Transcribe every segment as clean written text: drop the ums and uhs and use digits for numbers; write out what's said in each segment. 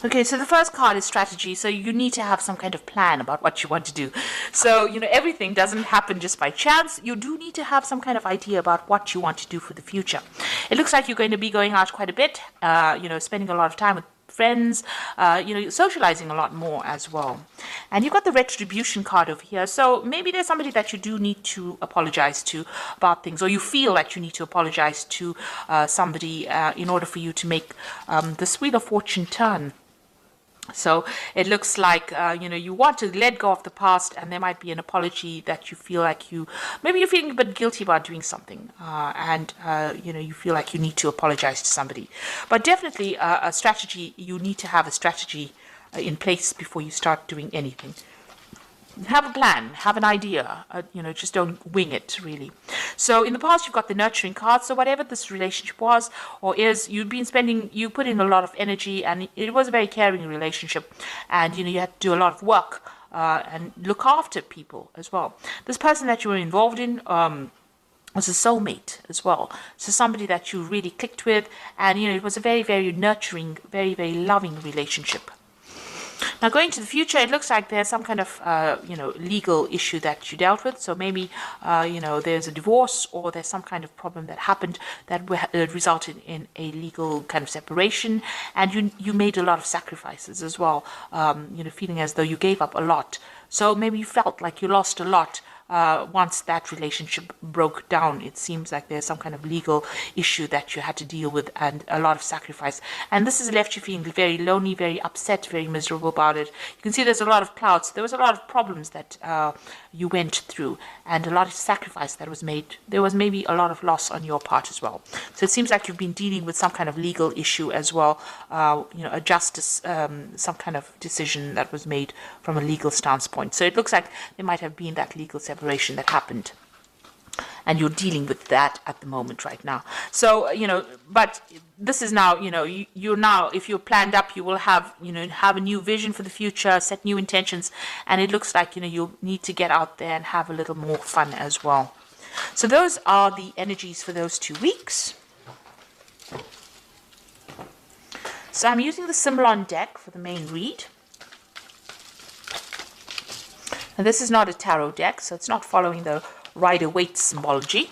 Okay, so the first card is strategy. So you need to have some kind of plan about what you want to do. So, everything doesn't happen just by chance. You do need to have some kind of idea about what you want to do for the future. It looks like you're going to be going out quite a bit, spending a lot of time with friends, socializing a lot more as well. And you've got the retribution card over here. So maybe there's somebody that you do need to apologize to about things, or you feel that you need to apologize to somebody in order for you to make this Wheel of Fortune turn. So it looks like, you want to let go of the past, and there might be an apology that you feel like maybe you're feeling a bit guilty about doing something, and you feel like you need to apologize to somebody. But definitely a strategy, you need to have a strategy in place before you start doing anything. Have a plan, have an idea, just don't wing it, really. So in the past, you've got the nurturing card. So whatever this relationship was or is, you put in a lot of energy, and it was a very caring relationship. And, you had to do a lot of work and look after people as well. This person that you were involved in was a soulmate as well. So somebody that you really clicked with. And, it was a very, very nurturing, very, very loving relationship. Now, going to the future, it looks like there's some kind of, legal issue that you dealt with. So maybe, there's a divorce, or there's some kind of problem that happened that resulted in a legal kind of separation. And you made a lot of sacrifices as well, feeling as though you gave up a lot. So maybe you felt like you lost a lot. Once that relationship broke down, it seems like there's some kind of legal issue that you had to deal with, and a lot of sacrifice. And this has left you feeling very lonely, very upset, very miserable about it. You can see there's a lot of clouds. There was a lot of problems that you went through, and a lot of sacrifice that was made. There was maybe a lot of loss on your part as well. So it seems like you've been dealing with some kind of legal issue as well, a justice, some kind of decision that was made from a legal standpoint. So it looks like there might have been that legal separation that happened, and you're dealing with that at the moment right now. So but this is now, you're now, if you're planned up, you will have have a new vision for the future, set new intentions, and it looks like you'll need to get out there and have a little more fun as well. So those are the energies for those 2 weeks. So I'm using the Symbolon deck for the main read. And this is not a tarot deck, so it's not following the Rider-Waite symbology.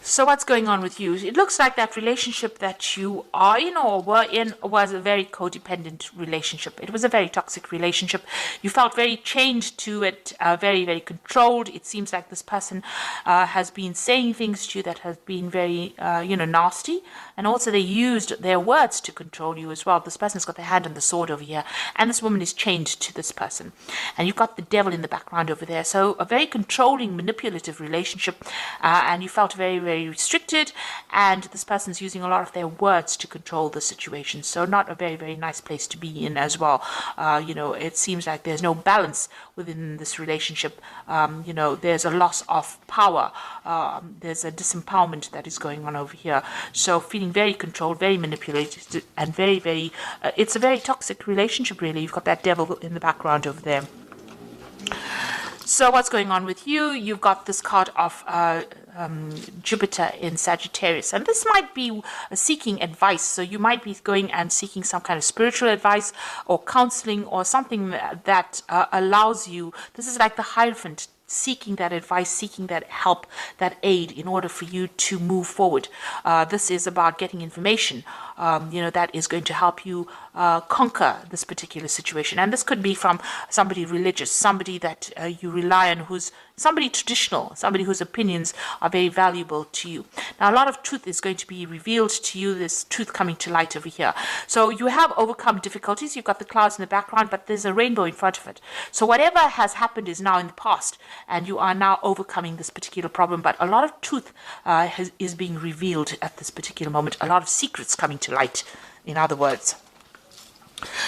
So what's going on with you? It looks like that relationship that you are in or were in was a very codependent relationship. It was a very toxic relationship. You felt very chained to it, very, very controlled. It seems like this person has been saying things to you that have been very, nasty. And also they used their words to control you as well. This person's got their hand on the sword over here. And this woman is chained to this person. And you've got the devil in the background over there. So a very controlling, manipulative relationship. And you felt very, very restricted, and this person's using a lot of their words to control the situation. So not a very, very nice place to be in as well. It seems like there's no balance within this relationship. There's a loss of power. There's a disempowerment that is going on over here. So feeling very controlled, very manipulated, and very, very, it's a very toxic relationship, really. You've got that devil in the background over there. So what's going on with you? You've got this card of Jupiter in Sagittarius, and this might be seeking advice. So you might be going and seeking some kind of spiritual advice or counseling or something that allows you. This is like the Hierophant, seeking that advice, seeking that help, that aid in order for you to move forward. This is about getting information, that is going to help you conquer this particular situation. And this could be from somebody religious, somebody that you rely on, who's somebody traditional, somebody whose opinions are very valuable to you. Now, a lot of truth is going to be revealed to you, this truth coming to light over here. So you have overcome difficulties. You've got the clouds in the background, but there's a rainbow in front of it. So whatever has happened is now in the past, and you are now overcoming this particular problem. But a lot of truth is being revealed at this particular moment. A lot of secrets coming to light, in other words.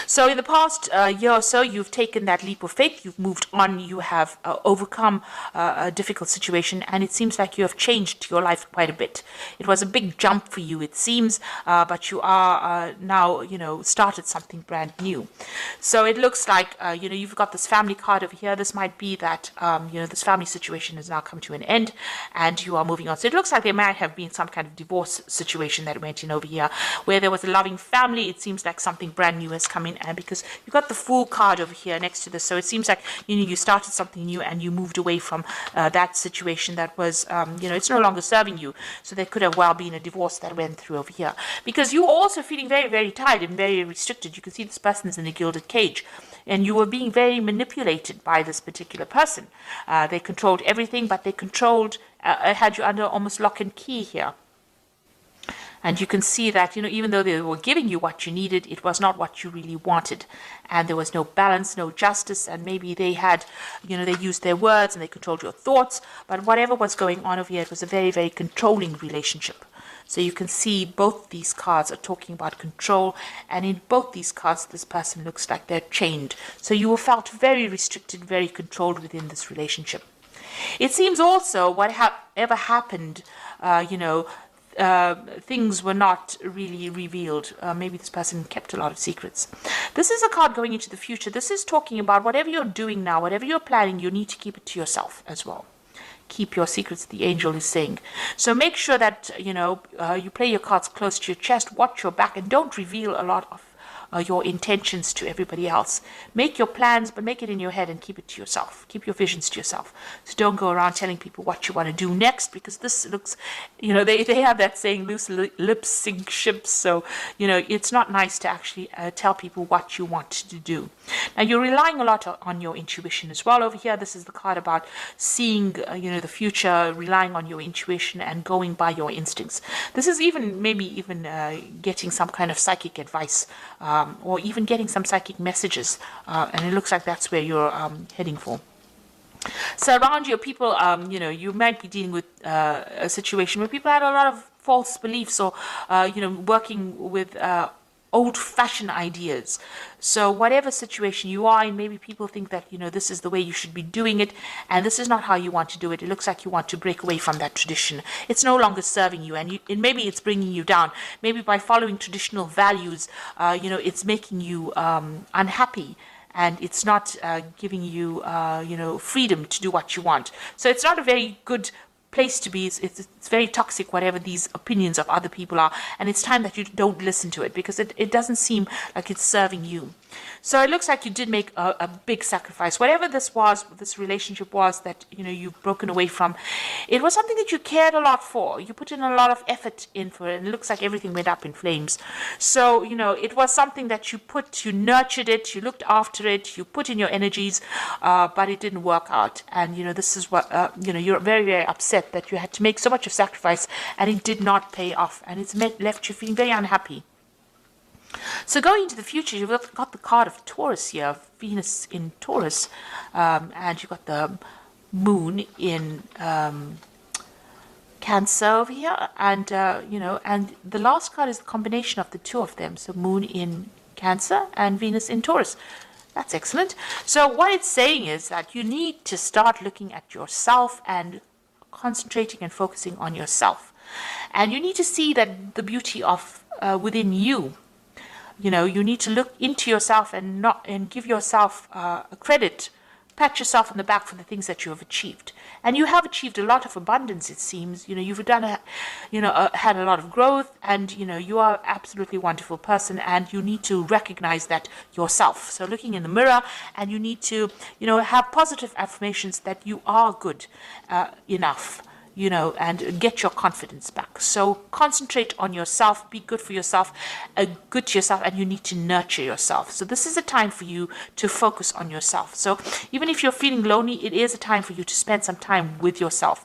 So in the past year or so, you've taken that leap of faith, you've moved on, you have overcome a difficult situation, and it seems like you have changed your life quite a bit. It was a big jump for you, it seems, but you are now, started something brand new. So it looks like, you've got this family card over here. This might be that, this family situation has now come to an end and you are moving on. So it looks like there might have been some kind of divorce situation that went in over here where there was a loving family. It seems like something brand new has come in, and because you've got the Fool card over here next to this, so it seems like you started something new and you moved away from that situation that was it's no longer serving you. So there could have well been a divorce that went through over here, because you're also feeling very, very tired and very restricted. You can see this person is in a gilded cage, and you were being very manipulated by this particular person. They controlled everything, but they had you under almost lock and key here. And you can see that, even though they were giving you what you needed, it was not what you really wanted. And there was no balance, no justice. And maybe they had, they used their words and they controlled your thoughts. But whatever was going on over here, it was a very, very controlling relationship. So you can see both these cards are talking about control. And in both these cards, this person looks like they're chained. So you felt very restricted, very controlled within this relationship. It seems also whatever happened, things were not really revealed. Maybe this person kept a lot of secrets. This is a card going into the future. This is talking about whatever you're doing now, whatever you're planning, you need to keep it to yourself as well. Keep your secrets, the angel is saying. So make sure that, you play your cards close to your chest, watch your back, and don't reveal a lot of your intentions to everybody else. Make your plans, but make it in your head and keep it to yourself. Keep your visions to yourself. So don't go around telling people what you want to do next, because this looks, they have that saying, loose lips sink ships. So, it's not nice to actually tell people what you want to do. Now, you're relying a lot on your intuition as well over here. This is the card about seeing, the future, relying on your intuition and going by your instincts. This is maybe even getting some kind of psychic advice, or even getting some psychic messages, and it looks like that's where you're heading for. So around you, people, you might be dealing with a situation where people had a lot of false beliefs, or, working with old-fashioned ideas. So whatever situation you are in, maybe people think that, this is the way you should be doing it, and this is not how you want to do it. It looks like you want to break away from that tradition. It's no longer serving you, and maybe it's bringing you down. Maybe by following traditional values, it's making you unhappy, and it's not giving you, freedom to do what you want. So it's not a very good place to be. It's very toxic, whatever these opinions of other people are, and it's time that you don't listen to it, because it doesn't seem like it's serving you. So it looks like you did make a big sacrifice. Whatever this relationship was that you've broken away from, it was something that you cared a lot for. You put in a lot of effort in for it, and it looks like everything went up in flames. So it was something that you nurtured it, you looked after it, you put in your energies, but it didn't work out. And this is what you're very, very upset that you had to make so much of sacrifice and it did not pay off, and it's left you feeling very unhappy. So going into the future, you've got the card of Taurus here, Venus in Taurus, and you've got the moon in Cancer over here, and and the last card is the combination of the two of them, so moon in Cancer and Venus in Taurus. That's excellent. So what it's saying is that you need to start looking at yourself and concentrating and focusing on yourself, and you need to see that the beauty of within you. You need to look into yourself and give yourself credit, pat yourself on the back for the things that you have achieved. And you have achieved a lot of abundance, it seems. You've done had a lot of growth, and you are an absolutely wonderful person, and you need to recognize that yourself. So looking in the mirror, and you need to have positive affirmations that you are good enough. And get your confidence back. So concentrate on yourself, be good for yourself, good to yourself, and you need to nurture yourself. So this is a time for you to focus on yourself. So even if you're feeling lonely, it is a time for you to spend some time with yourself.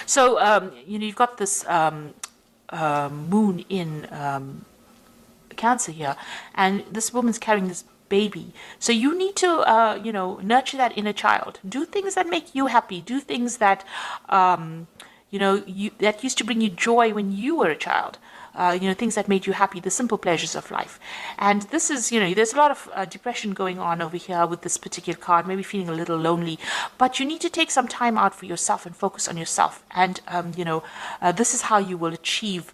So, you've got this moon in Cancer here, and this woman's carrying this baby. So you need to, nurture that inner child. Do things that make you happy. Do things that, that used to bring you joy when you were a child. things that made you happy, the simple pleasures of life. And this is, there's a lot of depression going on over here with this particular card, maybe feeling a little lonely, but you need to take some time out for yourself and focus on yourself. And, this is how you will achieve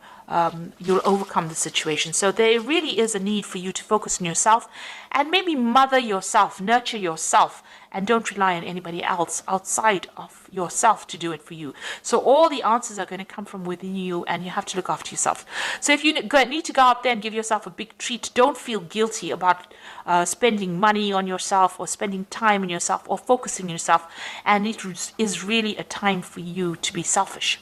you'll overcome the situation. So there really is a need for you to focus on yourself and maybe mother yourself, nurture yourself, and don't rely on anybody else outside of yourself to do it for you. So all the answers are going to come from within you, and you have to look after yourself. So if you need to go out there and give yourself a big treat, don't feel guilty about spending money on yourself or spending time on yourself or focusing on yourself. And it is really a time for you to be selfish.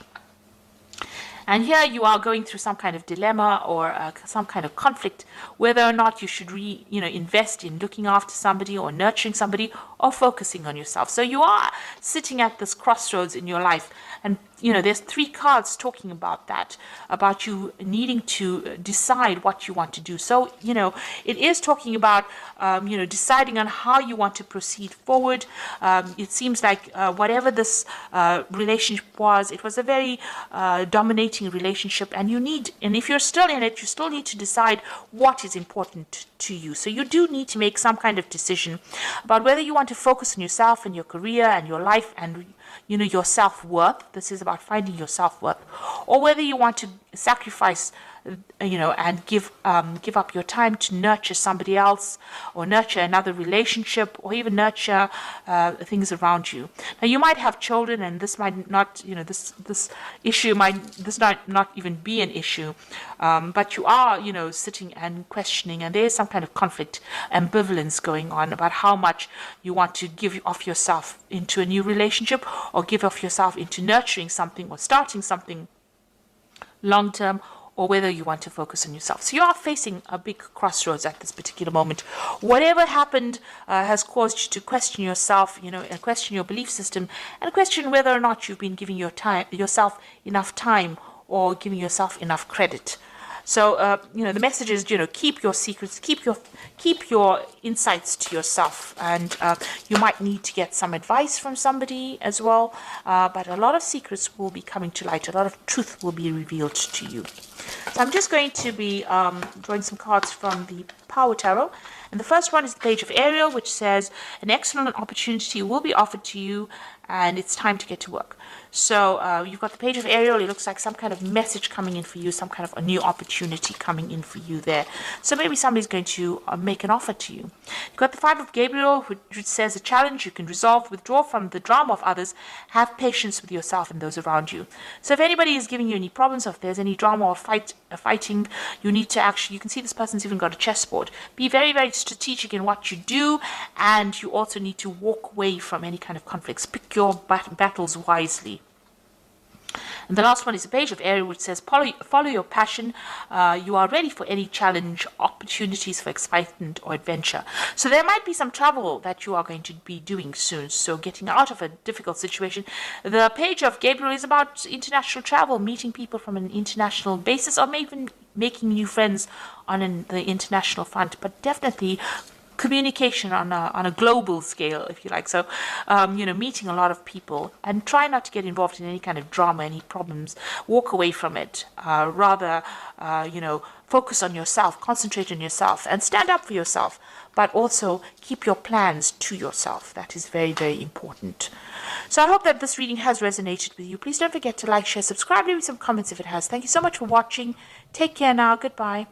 And here you are going through some kind of dilemma or some kind of conflict, whether or not you should invest in looking after somebody or nurturing somebody or focusing on yourself. So you are sitting at this crossroads in your life. And, there's 3 cards talking about that, about you needing to decide what you want to do. So, it is talking about, deciding on how you want to proceed forward. It seems like whatever this relationship was, it was a very dominating relationship. And if you're still in it, you still need to decide what is important to you. So you do need to make some kind of decision about whether you want to focus on yourself and your career and your life and your self-worth. This is about finding your self-worth, or whether you want to sacrifice and give up your time to nurture somebody else, or nurture another relationship, or even nurture things around you. Now, you might have children, and this might not, this issue might not even be an issue, but you are, sitting and questioning, and there is some kind of conflict, ambivalence going on about how much you want to give off yourself into a new relationship, or give off yourself into nurturing something or starting something long term, or whether you want to focus on yourself. So you are facing a big crossroads at this particular moment. Whatever happened has caused you to question yourself, and question your belief system, and question whether or not you've been giving yourself enough time or giving yourself enough credit. So, the message is, keep your secrets, keep your insights to yourself. And you might need to get some advice from somebody as well. But a lot of secrets will be coming to light. A lot of truth will be revealed to you. So I'm just going to be drawing some cards from the Power Tarot. And the first one is the Page of Ariel, which says, an excellent opportunity will be offered to you, and it's time to get to work. So you've got the Page of Ariel. It looks like some kind of message coming in for you, some kind of a new opportunity coming in for you there. So maybe somebody's going to make an offer to you. You've got the Five of Gabriel, which says a challenge you can resolve, withdraw from the drama of others, have patience with yourself and those around you. So if anybody is giving you any problems, or if there's any drama or fighting, you need to you can see this person's even got a chessboard. Be very, very strategic in what you do, and you also need to walk away from any kind of conflicts. Pick your battles wisely. And the last one is a Page of Ariel, which says, follow your passion. You are ready for any challenge, opportunities for excitement or adventure. So there might be some travel that you are going to be doing soon. So getting out of a difficult situation. The Page of Gabriel is about international travel, meeting people from an international basis, or maybe even making new friends on the international front. But definitely communication on a global scale, if you like. So, meeting a lot of people, and try not to get involved in any kind of drama, any problems. Walk away from it. Rather, focus on yourself, concentrate on yourself, and stand up for yourself. But also keep your plans to yourself. That is very, very important. So I hope that this reading has resonated with you. Please don't forget to like, share, subscribe, leave me some comments if it has. Thank you so much for watching. Take care now. Goodbye.